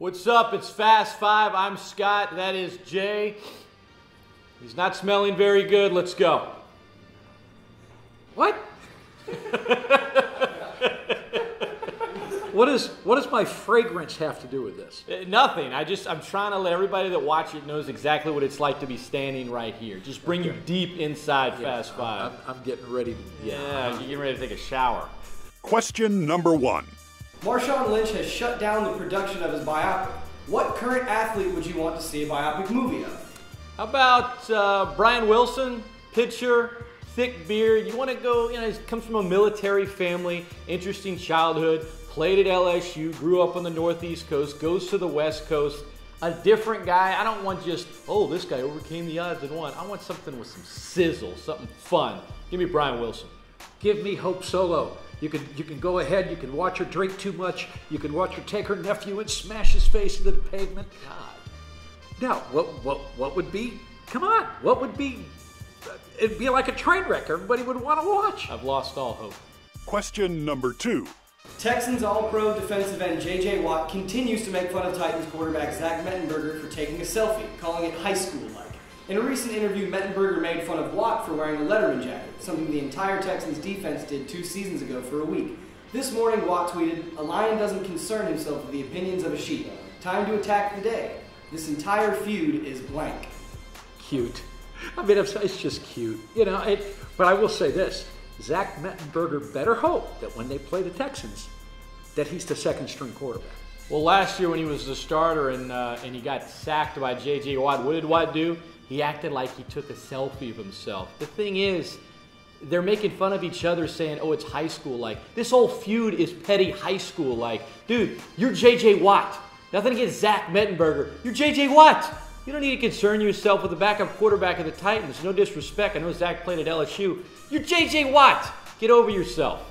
What's up? It's Fast Five. I'm Scott. That is Jay. He's not smelling very good. Let's go. What? What does my fragrance have to do with this? Nothing. I'm trying to let everybody that watch it knows exactly what it's like to be standing right here. Just bring you deep inside Fast Five. I'm getting ready to. Yeah, you're getting ready to take a shower. Question number 1. Marshawn Lynch has shut down the production of his biopic. What current athlete would you want to see a biopic movie of? How about Brian Wilson, pitcher, thick beard? You want to go, he comes from a military family, interesting childhood, played at LSU, grew up on the Northeast Coast, goes to the West Coast. A different guy. I don't want just, this guy overcame the odds and won. I want something with some sizzle, something fun. Give me Brian Wilson. Give me Hope Solo. You can go ahead, you can watch her drink too much, you can watch her take her nephew and smash his face into the pavement. God. Now, what would be, come on, what would be, it'd be like a train wreck everybody would want to watch. I've lost all hope. Question number 2. Texans All-Pro defensive end J.J. Watt continues to make fun of Titans quarterback Zach Mettenberger for taking a selfie, calling it high school-like. In a recent interview, Mettenberger made fun of Watt for wearing a Letterman jacket, something the entire Texans defense did 2 seasons ago for a week. This morning, Watt tweeted, "A lion doesn't concern himself with the opinions of a sheep. Time to attack the day. This entire feud is blank." Cute. I mean, it's just cute. But I will say this. Zach Mettenberger better hope that when they play the Texans, that he's the second-string quarterback. Well, last year when he was the starter and he got sacked by J.J. Watt, what did Watt do? He acted like he took a selfie of himself. The thing is, they're making fun of each other saying, it's high school-like. This whole feud is petty high school-like. Dude, you're J.J. Watt. Nothing against Zach Mettenberger. You're J.J. Watt. You don't need to concern yourself with the backup quarterback of the Titans. No disrespect. I know Zach played at LSU. You're J.J. Watt. Get over yourself.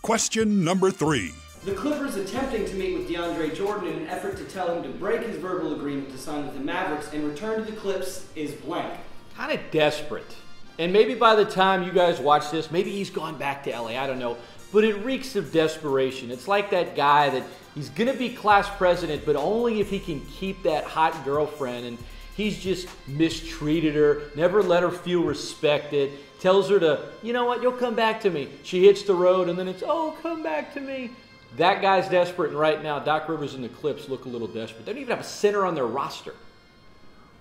Question number 3. The Clippers attempting to meet with DeAndre Jordan in an effort to tell him to break his verbal agreement to sign with the Mavericks and return to the Clips is blank. Kind of desperate. And maybe by the time you guys watch this, maybe he's gone back to LA. I don't know. But it reeks of desperation. It's like that guy that he's going to be class president, but only if he can keep that hot girlfriend. And he's just mistreated her, never let her feel respected, tells her to, you know what, you'll come back to me. She hits the road, and then it's, come back to me. That guy's desperate, and right now, Doc Rivers and the Clips look a little desperate. They don't even have a center on their roster.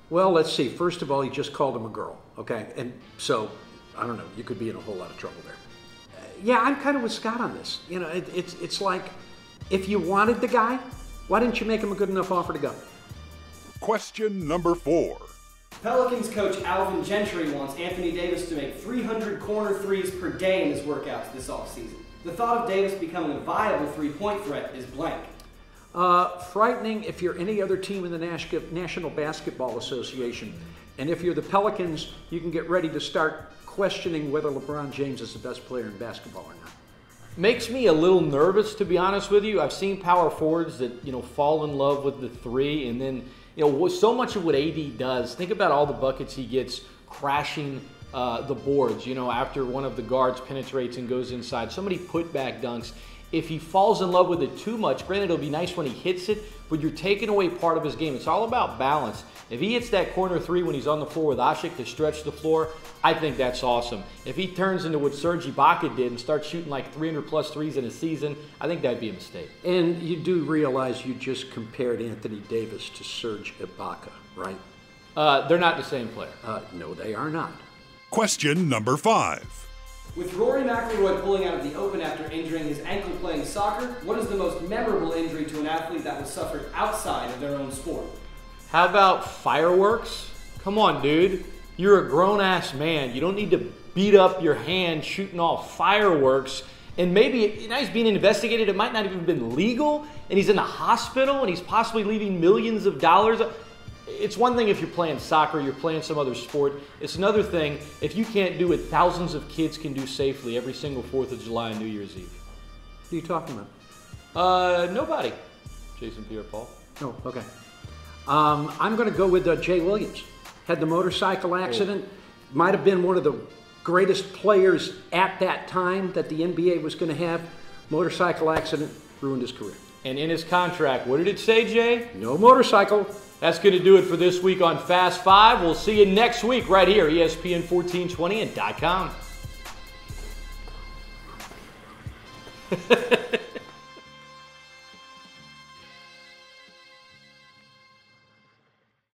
Well, let's see. First of all, he just called him a girl, okay? And so, I don't know, you could be in a whole lot of trouble there. Yeah, I'm kind of with Scott on this. It's like, if you wanted the guy, why didn't you make him a good enough offer to go? Question number 4. Pelicans coach Alvin Gentry wants Anthony Davis to make 300 corner threes per day in his workouts this offseason. The thought of Davis becoming a viable three-point threat is blank. Frightening if you're any other team in the National Basketball Association. And if you're the Pelicans, you can get ready to start questioning whether LeBron James is the best player in basketball or not. Makes me a little nervous, to be honest with you. I've seen power forwards that, fall in love with the three, and then, so much of what AD does, think about all the buckets he gets crashing the boards, after one of the guards penetrates and goes inside. So many put-back dunks. If he falls in love with it too much, granted, it'll be nice when he hits it, but you're taking away part of his game. It's all about balance. If he hits that corner three when he's on the floor with Ashik to stretch the floor, I think that's awesome. If he turns into what Serge Ibaka did and starts shooting like 300-plus threes in a season, I think that'd be a mistake. And you do realize you just compared Anthony Davis to Serge Ibaka, right? They're not the same player. No, they are not. Question number 5. With Rory McIlroy pulling out of the Open after injuring his ankle playing soccer, what is the most memorable injury to an athlete that was suffered outside of their own sport? How about fireworks? Come on, dude. You're a grown-ass man. You don't need to beat up your hand shooting off fireworks. And maybe he's being investigated. It might not even have been legal. And he's in the hospital, and he's possibly leaving millions of dollars. It's one thing if you're playing soccer, you're playing some other sport. It's another thing if you can't do what thousands of kids can do safely every single 4th of July and New Year's Eve. Who are you talking about? Nobody. Jason Pierre-Paul. Oh, okay. I'm going to go with Jay Williams. Had the motorcycle accident. Might have been one of the greatest players at that time that the NBA was going to have. Motorcycle accident ruined his career. And in his contract, what did it say, Jay? No motorcycle. That's going to do it for this week on Fast 5. We'll see you next week right here, ESPN 1420 and .com.